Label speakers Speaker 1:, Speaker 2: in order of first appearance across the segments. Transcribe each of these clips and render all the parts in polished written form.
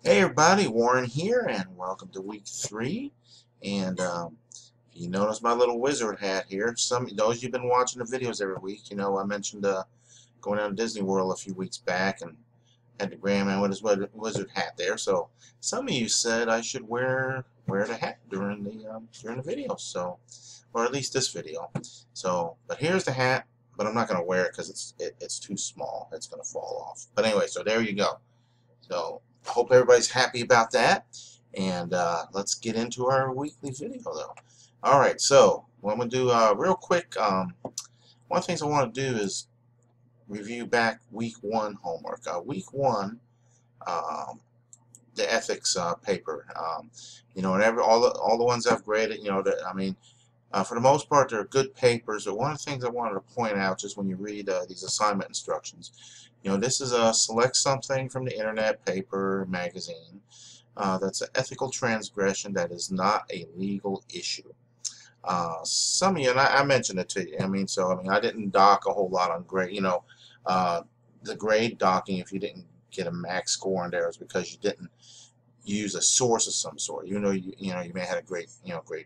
Speaker 1: Hey everybody, Warren here, and welcome to week 3. And if you notice my little wizard hat here, some those you've been watching the videos every week, I mentioned going down to Disney World a few weeks back and had the grandman with his wizard hat there. So some of you said I should wear the hat during the video, so or at least this video. So, but here's the hat, but I'm not going to wear it because it's too small. It's going to fall off. But anyway, so there you go. So I hope everybody's happy about that. And let's get into our weekly video, though. All right, so what I'm going to do real quick, one of the things I want to do is review back week 1 homework. Week 1, the ethics paper. And all the ones I've graded, for the most part, they're good papers. But one of the things I wanted to point out, just when you read these assignment instructions, this is a select something from the internet, paper, magazine. That's an ethical transgression that is not a legal issue. Some of you, and I mentioned it to you. I didn't dock a whole lot on grade. The grade docking, if you didn't get a max score in there, is because you didn't use a source of some sort. You may have had a great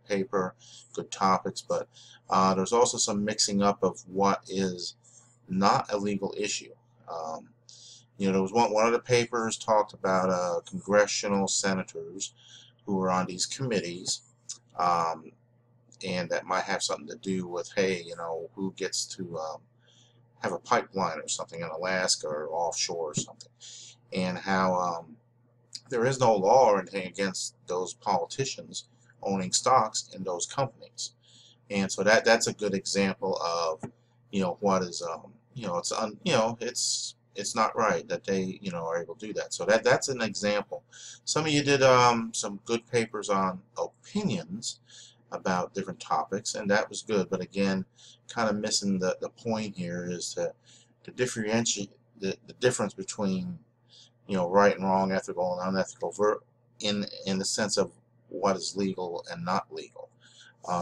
Speaker 1: paper, good topics, but there's also some mixing up of what is not a legal issue. There was one of the papers talked about congressional senators who were on these committees, and that might have something to do with, hey, who gets to have a pipeline or something in Alaska or offshore or something, and how there is no law or anything against those politicians owning stocks in those companies. And so that's a good example of what is it's not right that they are able to do that. So that's an example. Some of you did some good papers on opinions about different topics, and that was good, but again, kind of missing the point here is to differentiate the difference between right and wrong, ethical and unethical, in the sense of what is legal and not legal.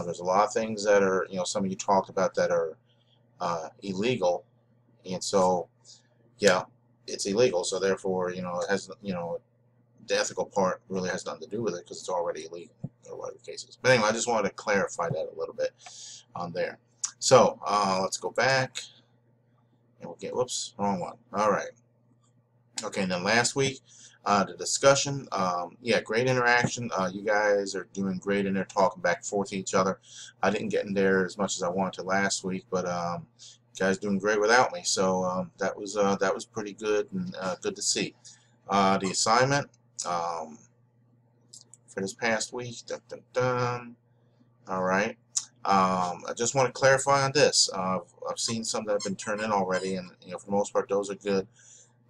Speaker 1: There's a lot of things that are, some of you talked about that are illegal, and so yeah, it's illegal. So therefore, it has, the ethical part really has nothing to do with it because it's already illegal, or whatever the case is. But anyway, I just wanted to clarify that a little bit on there. So let's go back, and we'll get, whoops, wrong one. All right. Okay, and then last week, the discussion, yeah, great interaction. You guys are doing great in there, talking back and forth to each other. I didn't get in there as much as I wanted to last week, but you guys doing great without me, so that was pretty good and good to see. The assignment for this past week, dun, dun, dun. All right. I just want to clarify on this. I've seen some that have been turned in already, and for the most part, those are good.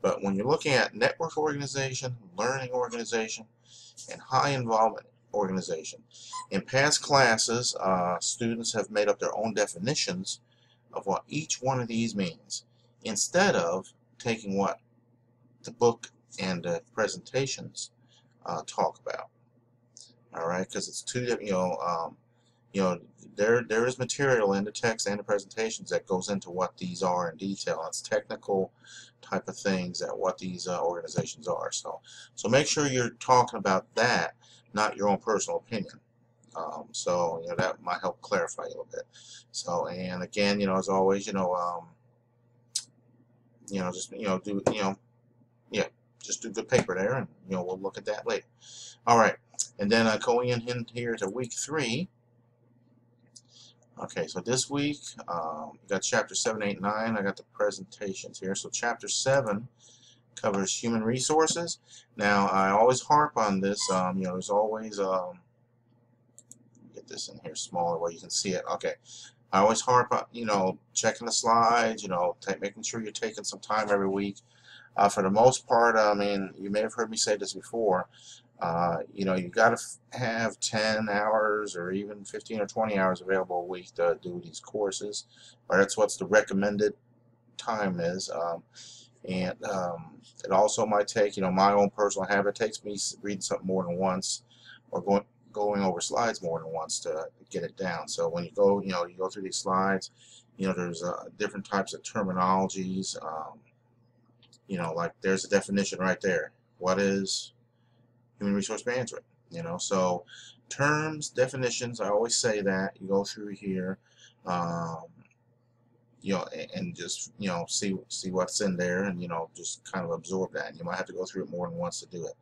Speaker 1: But when you're looking at network organization, learning organization, and high involvement organization, in past classes, students have made up their own definitions of what each one of these means, instead of taking what the book and the presentations talk about. All right, because it's two different. There is material in the text and the presentations that goes into what these are in detail. It's technical type of things that what these organizations are. So make sure you're talking about that, not your own personal opinion. So that might help clarify a little bit. So, and again, as always, just do good paper there, and we'll look at that later. All right, and then going in here to week 3. Okay, so this week you got chapter 7, 8, 9. I got the presentations here. So chapter 7 covers human resources. Now I always harp on this. There's always get this in here smaller where you can see it. Okay, I always harp on checking the slides. Making sure you're taking some time every week. For the most part, you may have heard me say this before. You got to have 10 hours or even 15 or 20 hours available a week to do these courses, or that's what's the recommended time is. And it also might take, my own personal habit takes me reading something more than once, or going over slides more than once to get it down. So when you go, you go through these slides, there's different types of terminologies. Like there's a definition right there. What is human resource management. So terms, definitions, I always say that. You go through here, and just, see what's in there, and, just kind of absorb that. And you might have to go through it more than once to do it.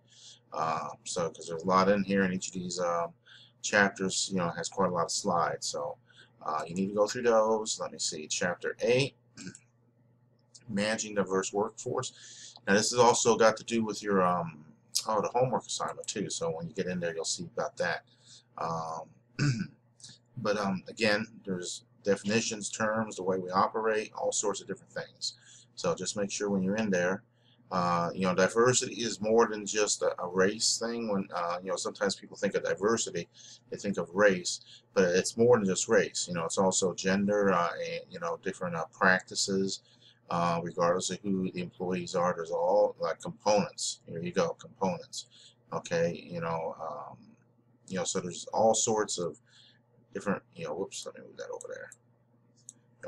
Speaker 1: So, because there's a lot in here, and each of these chapters, has quite a lot of slides. So, you need to go through those. Let me see. Chapter 8, Managing Diverse Workforce. Now, this has also got to do with your, the homework assignment, too. So, when you get in there, you'll see about that. But, again, there's definitions, terms, the way we operate, all sorts of different things. So, just make sure when you're in there, diversity is more than just a race thing. When sometimes people think of diversity, they think of race, but it's more than just race. It's also gender, and different practices, regardless of who the employees are. There's all like components. Here you go, components. Okay, so there's all sorts of different. Whoops, let me move that over there.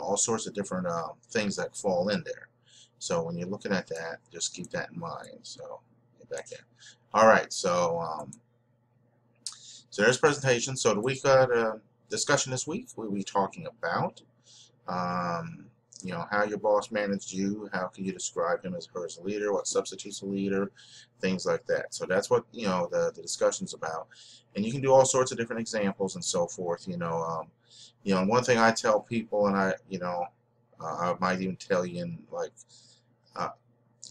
Speaker 1: All sorts of different things that fall in there. So when you're looking at that, just keep that in mind. So get back there. All right. So there's presentation. So the week discussion this week, we'll be talking about how your boss managed you. How can you describe him as her as a leader? What substitutes a leader? Things like that. So that's what the discussion's about. And you can do all sorts of different examples and so forth. One thing I tell people, and I might even tell you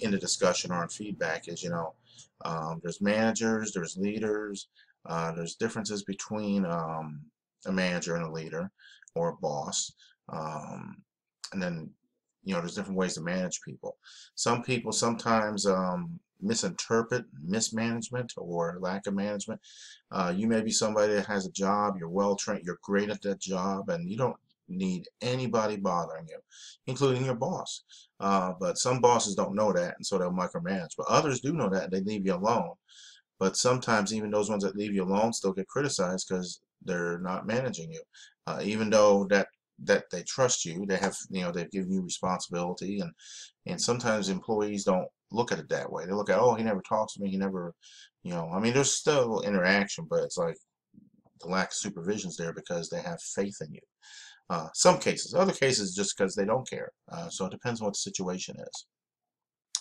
Speaker 1: in the discussion or in feedback, is there's managers, there's leaders, there's differences between a manager and a leader or a boss, and then there's different ways to manage people. Some people sometimes misinterpret mismanagement or lack of management. You may be somebody that has a job, you're well trained, you're great at that job, and you don't need anybody bothering you, including your boss. But some bosses don't know that, and so they'll micromanage. But others do know that, and they leave you alone. But sometimes even those ones that leave you alone still get criticized because they're not managing you, even though that they trust you. They have, they've given you responsibility, and sometimes employees don't look at it that way. They look at, oh, he never talks to me, he never, I mean, there's still interaction, but it's like the lack of supervision's there because they have faith in you. Some cases. Other cases just because they don't care. So it depends on what the situation is.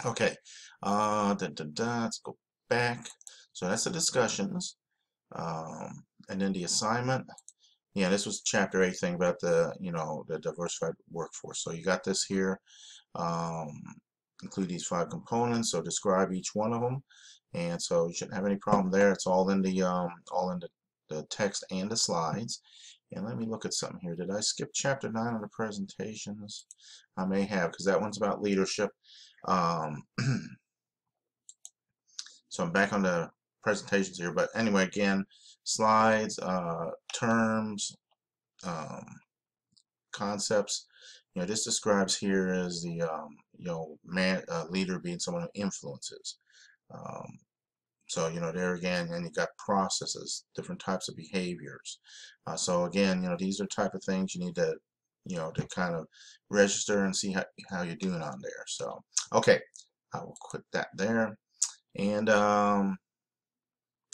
Speaker 1: Okay. Let's go back. So that's the discussions. And then the assignment. Yeah, this was chapter 8 thing about the diversified workforce. So you got this here. Include these 5 components. So describe each one of them. And so you shouldn't have any problem there. It's all in the text and the slides. And let me look at something here. Did I skip chapter 9 on the presentations? I may have, because that one's about leadership. So I'm back on the presentations here. But anyway, again, slides, terms, concepts. This describes here as the leader being someone who influences. So there again, and you got processes, different types of behaviors. So again, these are type of things you need to to kind of register and see how you're doing on there. So okay, I will quit that there, and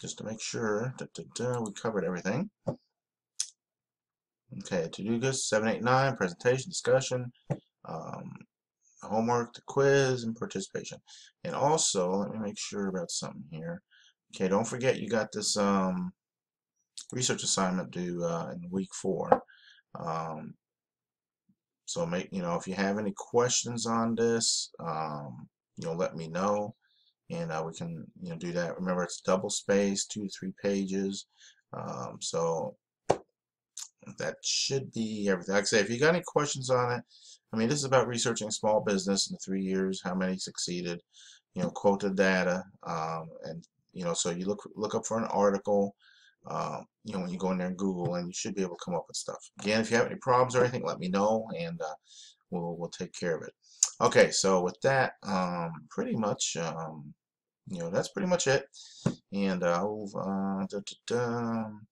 Speaker 1: just to make sure we covered everything. Okay, to-do list 7, 8, 9, presentation, discussion, homework, the quiz, and participation. And also, let me make sure about something here. Okay, don't forget you got this research assignment due in week 4. So if you have any questions on this, let me know, and we can do that. Remember, it's double spaced, 2 to 3 pages. So that should be everything. Like I say, if you got any questions on it, I mean, this is about researching small business in the 3 years, how many succeeded, quote the data, and so you look up for an article, when you go in there and Google, and you should be able to come up with stuff. Again, if you have any problems or anything, let me know, and we'll take care of it. Okay, so with that, pretty much, that's pretty much it. And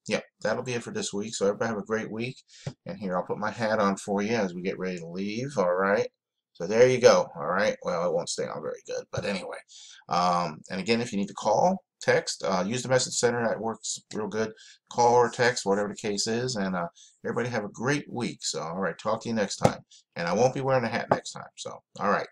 Speaker 1: yeah, that'll be it for this week. So everybody have a great week. And here, I'll put my hat on for you as we get ready to leave. All right. So there you go. All right. Well, it won't stay on very good, but anyway. And again, if you need to call, text. Use the message center. That works real good. Call or text, whatever the case is. And everybody have a great week. So, all right, talk to you next time. And I won't be wearing a hat next time. So, all right.